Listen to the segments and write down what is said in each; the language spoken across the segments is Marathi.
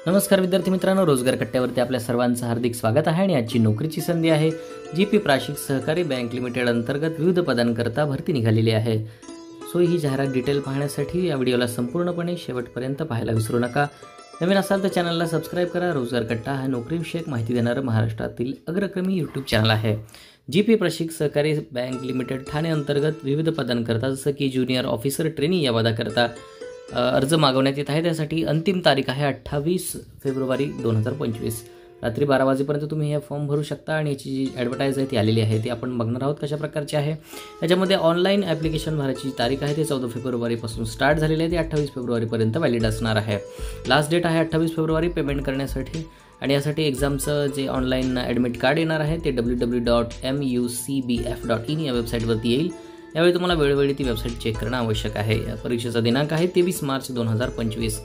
नमस्कार विद्यार्थी मित्रांनो, रोजगार कट्ट्यावरती आपल्या सर्वांचं हार्दिक स्वागत आहे. आणि आजची नोकरीची संधी आहे जीपी प्राशिक सहकारी बँक लिमिटेड अंतर्गत विविध पदांकरता भरती निघालेली आहे. सो ही जाहिरात डिटेल पाहण्यासाठी या व्हिडिओला संपूर्णपणे शेवटपर्यंत पाहायला विसरू नका. नवीन असाल तर चॅनलला सबस्क्राईब करा. रोजगार कट्टा हा नोकरीविषयक माहिती देणारं महाराष्ट्रातील अग्रक्रमी यूट्यूब चॅनल आहे. जीपी प्राशिक सहकारी बँक लिमिटेड ठाणे अंतर्गत विविध पदांकरता जसं की ज्युनियर ऑफिसर ट्रेनी या पदाकरता अर्ज मागवण्यात येत आहे. त्यासाठी अंतिम तारीख आहे 28 फेब्रुवारी 2025 रात्री 12 वाजेपर्यंत तुम्ही हे फॉर्म भरू शकता. आणि याची जी ॲडव्हर्टाईज आहे ती आलेली आहे, ती आपण बघणार आहोत कशा प्रकारची आहे. याच्यामध्ये ऑनलाईन ॲप्लिकेशन भरायची तारीख आहे ती 14 फेब्रुवारीपासून स्टार्ट झालेली आहे, ती 28 फेब्रुवारीपर्यंत व्हॅलिड असणार आहे. लास्ट डेट आहे 28 फेब्रुवारी पेमेंट करण्यासाठी. आणि यासाठी एक्झामचं जे ऑनलाईन ॲडमिट कार्ड येणार आहे ते www.mucbf.in या वेबसाईटवरती येईल. यावेळी तुम्हाला वेळोवेळी ती वेबसाईट चेक करणं आवश्यक आहे. या परीक्षेचा दिनांक आहे 23 मार्च 2025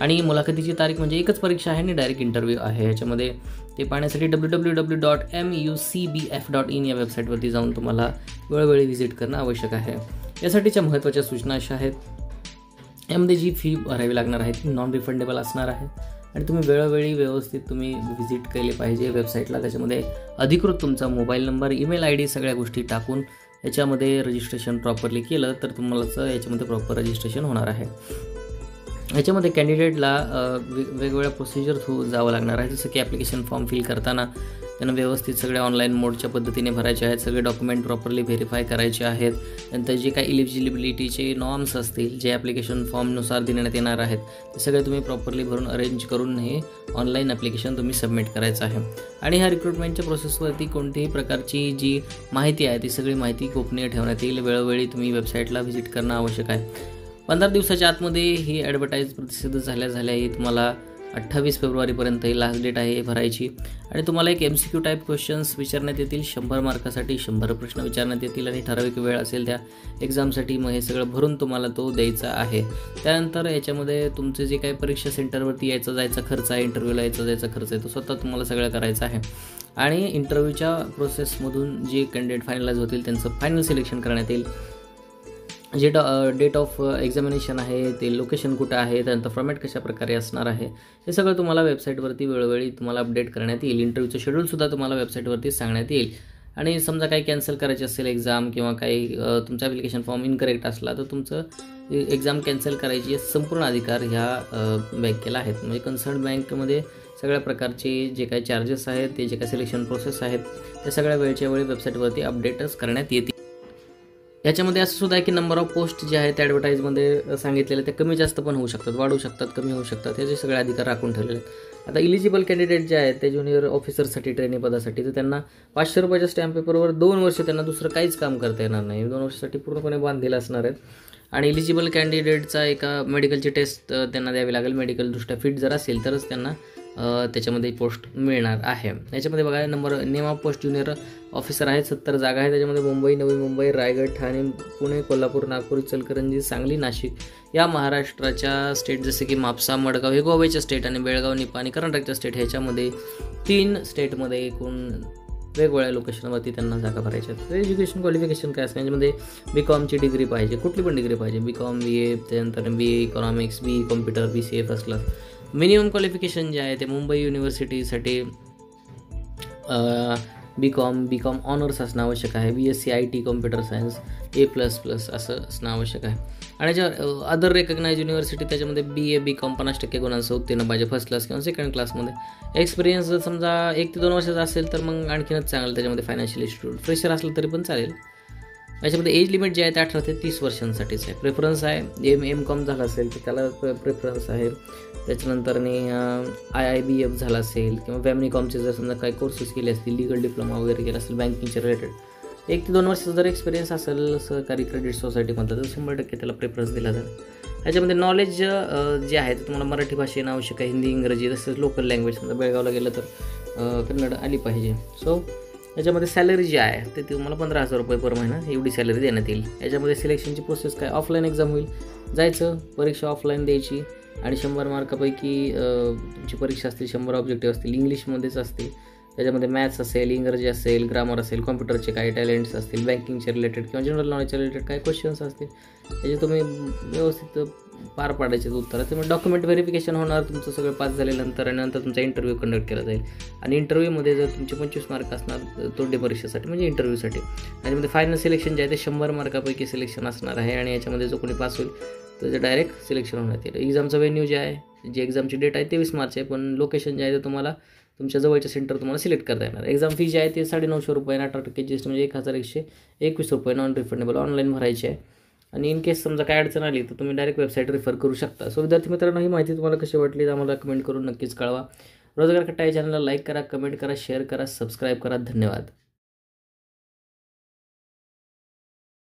आणि मुलाखतीची तारीख म्हणजे एकच परीक्षा आहे आणि डायरेक्ट इंटरव्ह्यू आहे. याच्यामध्ये ते पाहण्यासाठी www.mucbf.in या वेबसाईटवरती जाऊन तुम्हाला वेळोवेळी व्हिजिट करणं आवश्यक आहे. यासाठीच्या महत्त्वाच्या सूचना अशा आहेत. यामध्ये जी फी भरावी लागणार आहे ती नॉन रिफंडेबल असणार आहे आणि तुम्ही वेळोवेळी व्यवस्थित तुम्ही व्हिजिट केले पाहिजे वेबसाईटला. त्याच्यामध्ये अधिकृत तुमचा मोबाईल नंबर, ईमेल ID सगळ्या गोष्टी टाकून याच्यामध्ये रजिस्ट्रेशन प्रॉपरली केलं तर तुम्हाला याच्यामध्ये प्रॉपर रजिस्ट्रेशन होणार आहे. याच्यामध्ये कॅन्डिडेटला वेगवेगळ्या प्रोसिजर थ्रू जावं लागणार आहे. जसं की ॲप्लिकेशन फॉर्म फिल करताना त्यांना व्यवस्थित सगळे ऑनलाईन मोडच्या पद्धतीने भरायचे आहेत. सगळे डॉक्युमेंट प्रॉपरली व्हेरीफाय करायचे आहेत. नंतर जे काही इलिजिबिलिटीचे नॉर्म्स असतील जे ॲप्लिकेशन फॉर्मनुसार देण्यात येणार आहेत ते सगळे तुम्ही प्रॉपरली भरून अरेंज करून हे ऑनलाईन ॲप्लिकेशन तुम्ही सबमिट करायचं आहे. आणि ह्या रिक्रुटमेंटच्या प्रोसेसवरती कोणत्याही प्रकारची जी माहिती आहे ती सगळी माहिती गोपनीय ठेवण्यात येईल. वेळोवेळी तुम्ही वेबसाईटला व्हिजिट करणं आवश्यक आहे. 15 दिवसाच्या आतमध्ये ही ॲडव्हर्टाईज प्रसिद्ध झाल्या ही तुम्हाला 28 फेब्रुवारीपर्यंत ही लास्ट डेट आहे भरायची. आणि तुम्हाला एक MCQ टाईप क्वेश्चन्स विचारण्यात येतील. 100 मार्कासाठी 100 प्रश्न विचारण्यात येतील आणि ठराविक वेळ असेल त्या एक्झामसाठी. मग हे सगळं भरून तुम्हाला तो द्यायचा आहे. त्यानंतर याच्यामध्ये तुमचे जे काही परीक्षा सेंटरवरती यायचा जायचा खर्च आहे, इंटरव्ह्यूला यायचा जायचा खर्च आहे, तो स्वतः तुम्हाला सगळं करायचा आहे. आणि इंटरव्ह्यूच्या प्रोसेसमधून जे कॅन्डिडेट फायनलाइज होतील त्यांचं फायनल सिलेक्शन करण्यात येईल. जे डेट ऑफ एक्झामिनेशन आहे, ते लोकेशन कुठं आहे, त्यानंतर फॉर्मॅट कशा प्रकारे असणार आहे, हे सगळं तुम्हाला वेबसाईटवरती वेळोवेळी तुम्हाला अपडेट करण्यात येईल. इंटरव्ह्यूचं शेड्यूलसुद्धा तुम्हाला वेबसाईटवरती सांगण्यात येईल. आणि समजा काही कॅन्सल करायची असेल एक्झाम किंवा काही तुमचा ॲप्लिकेशन फॉर्म इनकरेक्ट असला तर तुमचं एक्झाम कॅन्सल करायची संपूर्ण अधिकार ह्या बँकेला आहेत. म्हणजे कन्सर्न बँकेमध्ये सगळ्या प्रकारचे जे काही चार्जेस आहेत, ते जे काही सिलेक्शन प्रोसेस आहेत त्या सगळ्या वेळच्या वेळी वेबसाईटवरती अपडेटच करण्यात येतील. याच्यामध्ये असं सुद्धा आहे की नंबर ऑफ पोस्ट जे आहेत ॲडव्हर्टाईजमध्ये सांगितलेले ते कमी जास्त पण होऊ शकतात, वाढू शकतात, कमी होऊ शकतात. हे जे सगळे अधिकार राखून ठेवलेले आहेत. आता इलिजिबल कॅन्डिडेट जे आहेत ते ज्युनियर ऑफिसरसाठी ट्रेनिंग पदासाठी तर त्यांना 500 रुपयाच्या स्टॅम्प पेपरवर 2 वर्ष त्यांना दुसरं काहीच काम करता येणार नाही. 2 वर्षासाठी पूर्णपणे बांधलेलं असणार आहेत. आणि इलिजिबल कॅन्डिडेटचा एका मेडिकलची टेस्ट त्यांना द्यावी लागेल. मेडिकलदृष्ट्या फिट जर असेल तरच त्यांना त्याच्यामध्ये पोस्ट मिळणार आहे. याच्यामध्ये बघा name of post junior officer आहेत, 70 जागा आहेत. त्याच्यामध्ये मुंबई, नवी मुंबई, रायगड, ठाणे, पुणे, कोल्हापूर, नागपूर, इचलकरंजी, सांगली, नाशिक या महाराष्ट्राच्या स्टेट जसे की म्हापसा, मडगाव हे गोव्याच्या स्टेट आणि बेळगाव, निपाणी कर्नाटकच्या स्टेट ह्याच्यामध्ये 3 स्टेटमध्ये एकूण वेगवेगळ्या लोकेशनवरती त्यांना जागा भरायच्या आहेत. तर एज्युकेशन क्वालिफिकेशन काय असतं याच्यामध्ये BComची डिग्री पाहिजे, कुठली पण डिग्री पाहिजे. BCom, BA, त्यानंतर BA economics, BE computer, BCA first class. Minimum qualification जे आहे ते मुंबई युनिव्हर्सिटीसाठी BCom ऑनर्स असणं आवश्यक आहे. BSc IT computer science A++ असं असणं आवश्यक आहे. आणि ज्या अदर रेकग्नाइज युनिव्हर्सिटी त्याच्यामध्ये BA BCom 50% गुणांसह उत्तीर्ण पाहिजे फर्स्ट क्लास किंवा सेकंड क्लासमध्ये. एक्सपिरियन्स जर समजा 1 ते 2 वर्षाचा असेल तर मग आणखीनच चांगलं. त्याच्यामध्ये फायनान्शियल इन्स्टिट्यूट फ्रेशर असलं तरी पण चालेल. याच्यामध्ये एज लिमिट जे आहे ते 18 ते 30 वर्षांसाठीच आहे. प्रेफरन्स आहे MCom झालं असेल तर त्याला प्रेफरन्स आहे. त्याच्यानंतर IIBF झाला असेल किंवा फॅमिलीकॉमचे जर समजा काही कोर्सेस केले असतील, लिगल डिप्लोमा वगैरे केला असेल बँकिंगच्या रिलेटेड, 1 ते 2 वर्षाचा जर एक्सपिरियन्स असेल सहकारी क्रेडिट सोसायटीमध्ये तर 100% त्याला प्रेफरन्स दिला जाईल. याच्यामध्ये नॉलेज जे आहे ते तुम्हाला मराठी भाषा येणं आवश्यक आहे, हिंदी, इंग्रजी तसंच लोकल लँग्वेज. समजा बेळगावला गेलं तर कन्नड आली पाहिजे. सो याच्यामध्ये सॅलरी जी आहे ते तुम्हाला 15,000 रुपये पर महिना एवढी सॅलरी देण्यात येईल. याच्यामध्ये सिलेक्शनची प्रोसेस काय, ऑफलाईन एक्झाम होईल. जायचं, परीक्षा ऑफलाईन द्यायची आणि 100 मार्कापैकी तुमची परीक्षा असतील, 100 ऑब्जेक्टिव्ह असतील, इंग्लिशमध्येच असतील. त्याच्यामध्ये मॅथ्स असेल, इंग्रजी असेल, ग्रामर असेल, कॉम्प्युटरचे काही टॅलेंट्स असतील, बँकिंगचे रिलेटेड किंवा जनरल नॉलेजच्या रिलेटेड काही क्वेश्चन्स असतील, त्याचे तुम्ही व्यवस्थित पार पाडायचे उत्तर. त्यामुळे डॉक्युमेंट व्हेरिफिकेशन होणार तुमचं सगळं पास झाल्यानंतर, आणि नंतर तुमचा इंटरव्ह्यू कंडक्ट केला जाईल. आणि इंटरव्ह्यूमध्ये जर तुमचे 25 मार्क असणार तोंडी परीक्षेसाठी म्हणजे इंटरव्ह्यूसाठी, त्याच्यामध्ये फायनल सिलेक्शन जे आहे ते 100 मार्कापैकी सिलेक्शन असणार आहे. आणि याच्यामध्ये जो कोणी पास होईल त्याचं डायरेक्ट सिलेक्शन होण्यात येईल. एक्झामचा व्हेन्यू जे आहे, जी एक्झामची डेट आहे 23 मार्च आहे, पण लोकेशन जे आहे ते तुम्हाला तुमच्या जवळच्या सेंटर तुम्हाला सिलेक्ट करता येणार. एक्झाम फी जी आहे ते 950 रुपये, 18% GST म्हणजे 1121 रुपये नॉन रिफंडेबल ऑनलाईन भरायचे आहे. आणि इन केस समजा काय अडचण आली तर तुम्ही डायरेक्ट वेबसाईट रेफर करू शकता. सो विद्यार्थी मित्रांनो, ही माहिती तुम्हाला कशी वाटली आम्हाला कमेंट करून नक्कीच कळवा. रोजगार कट्टा या चॅनलला लाईक करा, कमेंट करा, शेअर करा, सबस्क्राईब करा. धन्यवाद.